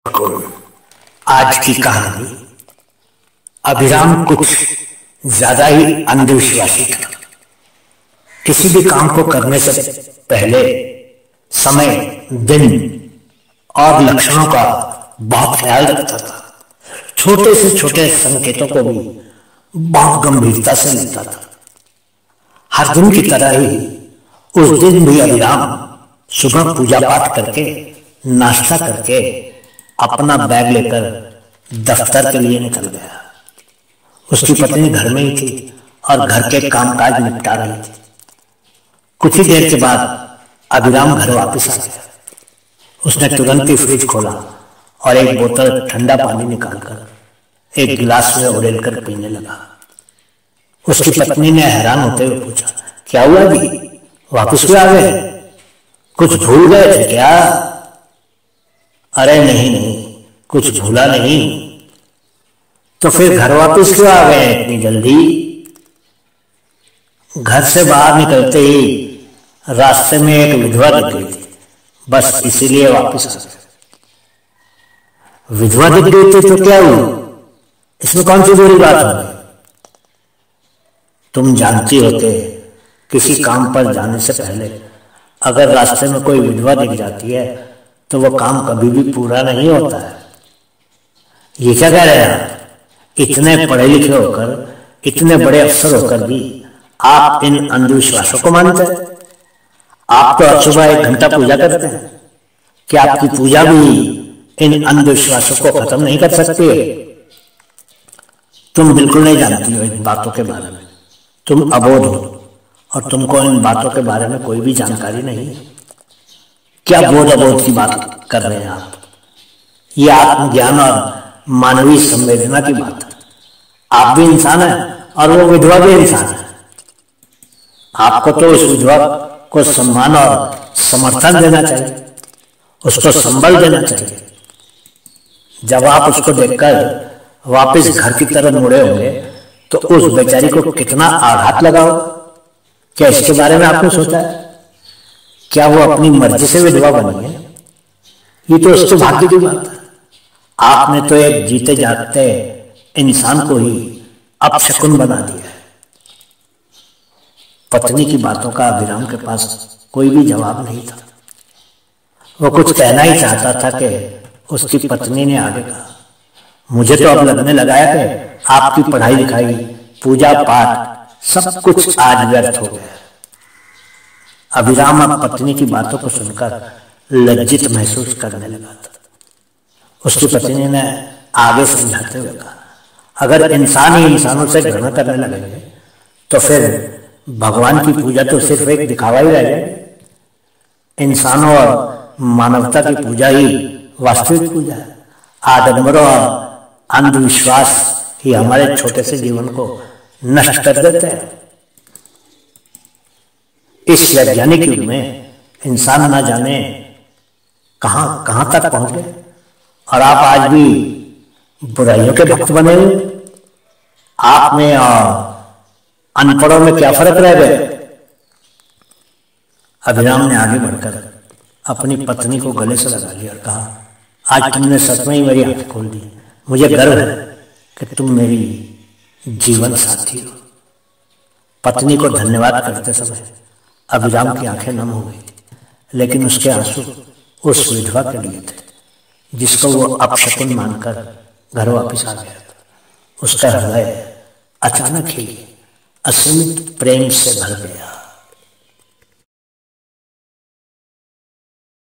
आज की कहानी। अभिराम कुछ ज्यादा ही अंधविश्वासी था। किसी भी काम को करने से पहले समय, दिन और लक्षणों का बहुत ख्याल रखता था। छोटे से छोटे संकेतों को भी बहुत गंभीरता से लेता था। हर दिन की तरह ही उस दिन भी अभिराम सुबह पूजा पाठ करके नाश्ता करके अपना बैग लेकर दफ्तर के लिए निकल गया। उसकी पत्नी घर में ही थी और घर के कामकाज निपटा रही थी। कुछ ही देर के बाद अभिराम घर वापस आ गया। उसने तुरंत ही फ्रिज खोला और एक बोतल ठंडा पानी निकालकर एक गिलास में उड़ेलकर पीने लगा। उसकी पत्नी ने हैरान होते हुए पूछा, क्या हुआ जी, वापस क्यों आ गए? कुछ भूल गए थे क्या? अरे नहीं, कुछ भूला नहीं। तो फिर घर वापस क्यों आ गए इतनी जल्दी? घर से बाहर निकलते ही रास्ते में एक विधवा दिख गई थी, बस इसीलिए वापस आ गए। विधवा दिख गई थी तो क्या हुआ? इसमें कौन सी बुरी बात हो गई? तुम जानती हो कि किसी काम पर जाने से पहले अगर रास्ते में कोई विधवा दिख जाती है तो वो काम कभी भी पूरा नहीं होता है। ये क्या कह रहे हैं आप? इतने पढ़े लिखे होकर, इतने बड़े अफसर होकर भी आप इन अंधविश्वासों को मानते हैं? आप तो सुबह 1 घंटा पूजा करते हैं। क्या आपकी पूजा भी इन अंधविश्वासों को खत्म नहीं कर सकती है? तुम बिल्कुल नहीं जानती हो इन बातों के बारे में। तुम अबोध हो और तुमको इन बातों के बारे में कोई भी जानकारी नहीं है। क्या बोध अबोध की बात कर रहे हैं आप? ये आत्मज्ञान और मानवीय संवेदना की बात है। आप भी इंसान हैं और वो विधवा भी इंसान है। आपको तो उस विधवा को सम्मान और समर्थन देना चाहिए, उसको संबल देना चाहिए। जब आप उसको देखकर वापस घर की तरफ मुड़े होंगे तो उस बेचारी को कितना आघात लगा हो। क्या इसके बारे में आपने सोचा है? क्या वो अपनी मर्जी से विधवा बनी है? ये तो उसके भाग्य की बात है। आपने तो एक जीते जागते इंसान को ही अपशकुन बना दिया है। पत्नी की बातों का अभिराम के पास कोई भी जवाब नहीं था। वो कुछ कहना ही चाहता था कि उसकी पत्नी ने आगे कहा, मुझे तो अब लगने लगा है कि आपकी पढ़ाई लिखाई, पूजा पाठ सब कुछ आज व्यर्थ हो गया। अभिराम अब पत्नी की बातों को सुनकर लज्जित महसूस करने लगा था। उसकी पत्नी ने आगे समझाते हुए कहा, अगर इंसान ही इंसानों से घृणा करने लगेंगे तो फिर भगवान की पूजा तो सिर्फ एक दिखावा ही रह जाएगा। इंसानों और मानवता की पूजा ही वास्तविक पूजा है। आडंबरों और अंधविश्वास ही हमारे छोटे से जीवन को नष्ट कर देते हैं। इस वैज्ञानिक युग में इंसान न जाने कहां तक पहुंच गए और आप आज भी बुराइयों के भक्त बने हुए। आप में और अनपढ़ों में क्या फर्क रह गया? अभिराम ने आगे बढ़कर अपनी पत्नी को गले से लगा लिया और कहा, आज तुमने सच में ही मेरी आंखें खोल दी। मुझे गर्व है कि तुम मेरी जीवन साथी हो। पत्नी को धन्यवाद करते समय अभिराम की आंखें नम हो गई थी, लेकिन उसके आंसू उस विधवा के लिए थे जिसको वो अपशकुन मानकर घर वापस आ गया था। उसका हृदय अचानक ही असीमित प्रेम से भर गया।